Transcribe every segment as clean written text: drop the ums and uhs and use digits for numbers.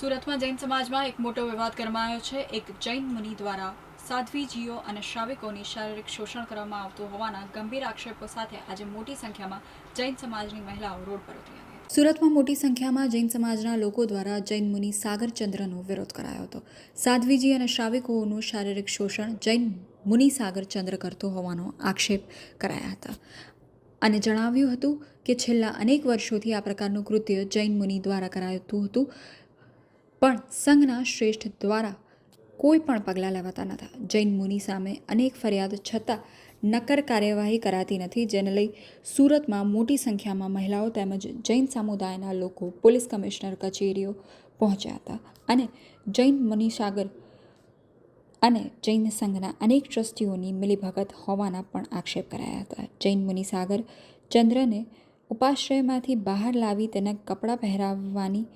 સુરતમાં જૈન સમાજમાં એક મોટો વિવાદ ગરમાયો છે। એક જૈન મુનિ દ્વારા સાધ્વીજીઓ અને શ્રાવિકોની શારીરિક શોષણ કરવામાં આવતું હોવાના ગંભીર આક્ષેપો સાથે આજે મોટી સંખ્યામાં જૈન સમાજની મહિલાઓ રોડ પર ઉતરી હતી। સુરતમાં મોટી સંખ્યામાં જૈન સમાજના લોકો દ્વારા જૈન મુનિ સાગરચંદ્રનો વિરોધ કરાયો હતો। સાધ્વીજી અને શ્રાવિકોનું શારીરિક શોષણ જૈન મુનિ સાગરચંદ્ર કરતો હોવાનો આક્ષેપ કરાયા હતા અને જણાવ્યું હતું કે છેલ્લા અનેક વર્ષોથી આ પ્રકારનું કૃત્ય જૈન મુનિ દ્વારા કરાતું હતું, પણ સંઘના શ્રેષ્ઠ દ્વારા કોઈ પણ પગલાં લેવાતા નહોતા। જૈન મુનિ સામે અનેક ફરિયાદ છતાં નક્કર કાર્યવાહી કરાતી નથી, જેને લઈ સુરતમાં મોટી સંખ્યામાં મહિલાઓ તેમજ જૈન સમુદાયના લોકો પોલીસ કમિશનર કચેરીઓ પહોંચ્યા હતા અને જૈન મુનિ સાગર અને જૈન સંઘના અનેક ટ્રસ્ટીઓની મિલીભગત હોવાના પણ આક્ષેપ કરાયા હતા। જૈન મુનિ સાગર ચંદ્રને ઉપાશ્રયમાંથી બહાર લાવી તેને કપડાં પહેરાવવાની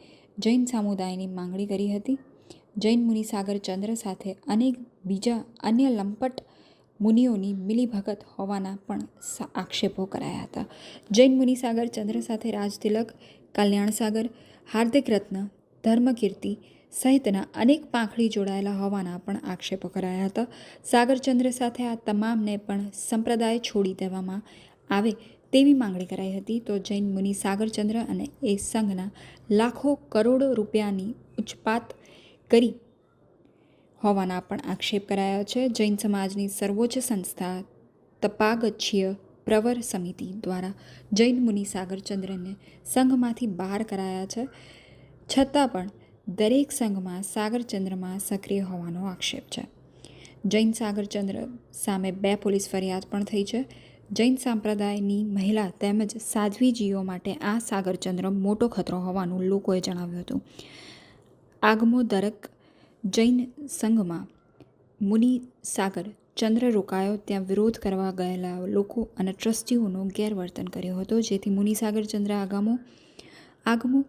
જૈન સમુદાયની માંગણી કરી હતી। જૈન મુનિ સાગર ચંદ્ર સાથે અનેક બીજા અન્ય લંપટ મુનિઓની મિલીભગત હોવાના પણ આક્ષેપો કરાયા હતા। જૈન મુનિ સાગર ચંદ્ર સાથે રાજતિલક, કલ્યાણ સાગર, હાર્દિક રત્ન, ધર્મકીર્તિ સહિતના અનેક પાંખડી જોડાયેલા હોવાના પણ આક્ષેપો કરાયા હતા। સાગરચંદ્ર સાથે આ તમામને પણ સંપ્રદાય છોડી દેવામાં આવે તેવી માંગણી કરાઈ હતી। તો જૈન મુનિ સાગરચંદ્ર અને એ સંઘના લાખો કરોડો રૂપિયાની ઉચ્ચપાત કરી હોવાના પણ આક્ષેપ કરાયા છે। જૈન સમાજની સર્વોચ્ચ સંસ્થા તપાગચ્છ્ય પ્રવર સમિતિ દ્વારા જૈન મુનિ સાગરચંદ્રને સંઘમાંથી બહાર કરાયા છે, છતાં પણ દરેક સંઘમાં સાગરચંદ્રમાં સક્રિય હોવાનો આક્ષેપ છે। જૈન સાગરચંદ્ર સામે 2 પોલીસ ફરિયાદ પણ થઈ છે। જૈન સંપ્રદાયની મહિલા તેમજ સાધ્વીજીઓ માટે આ સાગરચંદ્ર મોટો ખતરો હોવાનું લોકોએ જણાવ્યું હતું। આગમોદરક જૈન સંઘમાં મુનિ સાગર ચંદ્ર રોકાયો ત્યાં વિરોધ કરવા ગયેલા લોકો અને ટ્રસ્ટીઓનું ગેરવર્તન કર્યો હતો, જેથી મુનિ સાગરચંદ્ર આગમો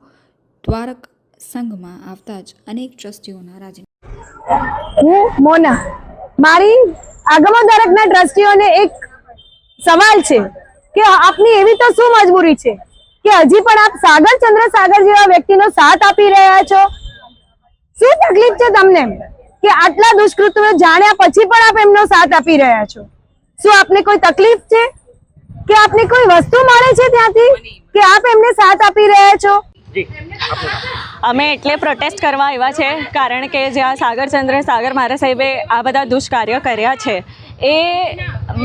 દ્વારક સંઘમાં આવતા જ અનેક ટ્રસ્ટીઓના રાજીનામા। હું મોના, મારી આગમોદરકના ટ્રસ્ટીઓને એક સવાલ છે કે આપની એવી તો શું મજબૂરી છે કે હજી પણ આપ સાગરચંદ્ર સાગર જેવા વ્યક્તિનો સાથ આપી રહ્યા છો? શું તકલીફ છે તમને કે આટલા દુષ્કૃત્યો જાણ્યા પછી પણ આપ એમનો સાથ આપી રહ્યા છો? શું આપને કોઈ તકલીફ છે કે આપને કોઈ વસ્તુ મળે છે ત્યાંથી કે આપ એમને સાથ આપી રહ્યા છો? અમે એટલે પ્રોટેસ્ટ કરવા આવ્યા છે કારણ કે જ્યાં સાગર મારા સાહેબે આ બધા દુષ્કાર્ય કર્યા છે એ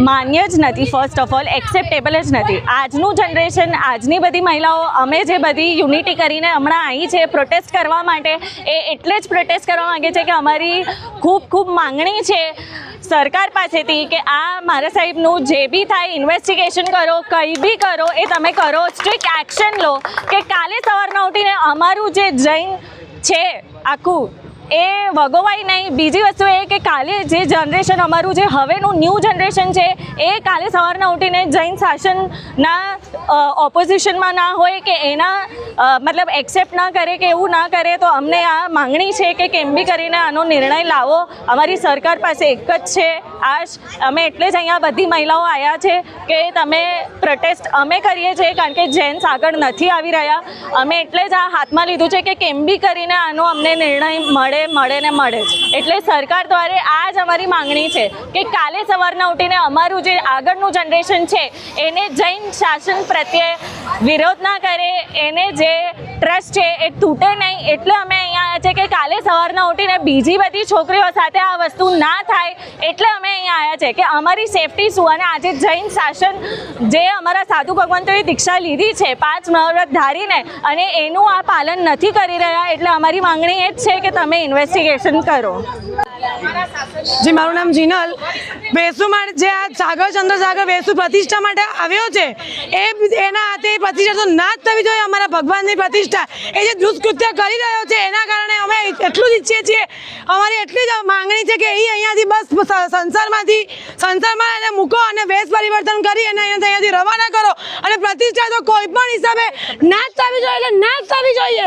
માન્ય જ નથી। ફર્સ્ટ ઓફ ઓલ એક્સેપ્ટેબલ જ નથી। આજનું જનરેશન, આજની બધી મહિલાઓ, અમે જે બધી યુનિટી કરીને હમણાં આવી છે પ્રોટેસ્ટ કરવા માટે, એ એટલે જ પ્રોટેસ્ટ કરવા માંગે છે કે અમારી ખૂબ માંગણી છે સરકાર પાસેથી કે આ મારા સાહેબનું જે બી થાય ઇન્વેસ્ટિગેશન કરો, કંઈ બી કરો, એ તમે કરો, સ્ટ્રિક્ટ એક્શન લો કે કાલે સવારના ઉઠીને અમારું જે જૈન છે આખું એ વગોવાય નહીં। બીજી વસ્તુ એ કે કાલે જે જનરેશન અમારું જે હવેનું ન્યૂ જનરેશન છે એ કાલે સવારના ઉઠીને જૈન શાસનના ઓપોઝિશનમાં ના હોય કે એના મતલબ એક્સેપ્ટ ના કરે કે એવું ના કરે, તો અમને આ માંગણી છે કે કેમ બી કરીને આનો નિર્ણય લાવો। અમારી સરકાર પાસે એક જ છે આશ, અમે એટલે જ અહીંયા બધી મહિલાઓ આવ્યા છે કે તમે પ્રોટેસ્ટ અમે કરીએ છીએ કારણ કે જેન્ટ્સ આગળ નથી આવી રહ્યા। અમે એટલે જ આ હાથમાં લીધું છે કે કેમ બી કરીને આનો અમને નિર્ણય મળે જ। એટલે સરકાર દ્વારા આ જ અમારી માંગણી છે કે કાલે સવારના ઉઠીને અમારું જે આગળનું જનરેશન છે એને જૈન શાસન પ્રત્યે વિરોધ ના કરે, એને જે ટ્રસ્ટ છે એ તૂટે નહીં, એટલે અમે અહીંયા આવ્યા છે કે કાલે સવારના ઉઠીને બીજી બધી છોકરીઓ સાથે આ વસ્તુ ના થાય, એટલે અમે અહીંયા આવ્યા છે કે અમારી સેફટી શું। અને આજે જૈન શાસન જે અમારા સાધુ ભગવંતોએ દીક્ષા લીધી છે 5 મહાવ્રત ધારીને, અને એનું આ પાલન નથી કરી રહ્યા, એટલે અમારી માંગણી એ જ છે કે તમે ઇન્વેસ્ટિગેશન કરો। જી, મારું નામ જીનલ વેસુ માટે જે આ સાગરચંદ્ર સાગર વેસુ પ્રતિષ્ઠા માટે આવ્યો છે એના હાથે પ્રતિષ્ઠા તો ના જ થવી જોઈએ। અમારા ભગવાનની પ્રતિષ્ઠા એ જે દુષ્કૃત્ય કરી રહ્યો છે એના કારણે અમે એટલું જ ઈચ્છીએ છીએ, અમારી એટલી જ માંગણી છે કે એ અહીંયાથી બસ સંસારમાં એને મૂકો અને વેશ પરિવર્તન કરી અને અહીંયાથી રવાના કરો, અને પ્રતિષ્ઠા તો કોઈ પણ હિસાબે ના જ થવી જોઈએ એટલે ના જ થવી જોઈએ।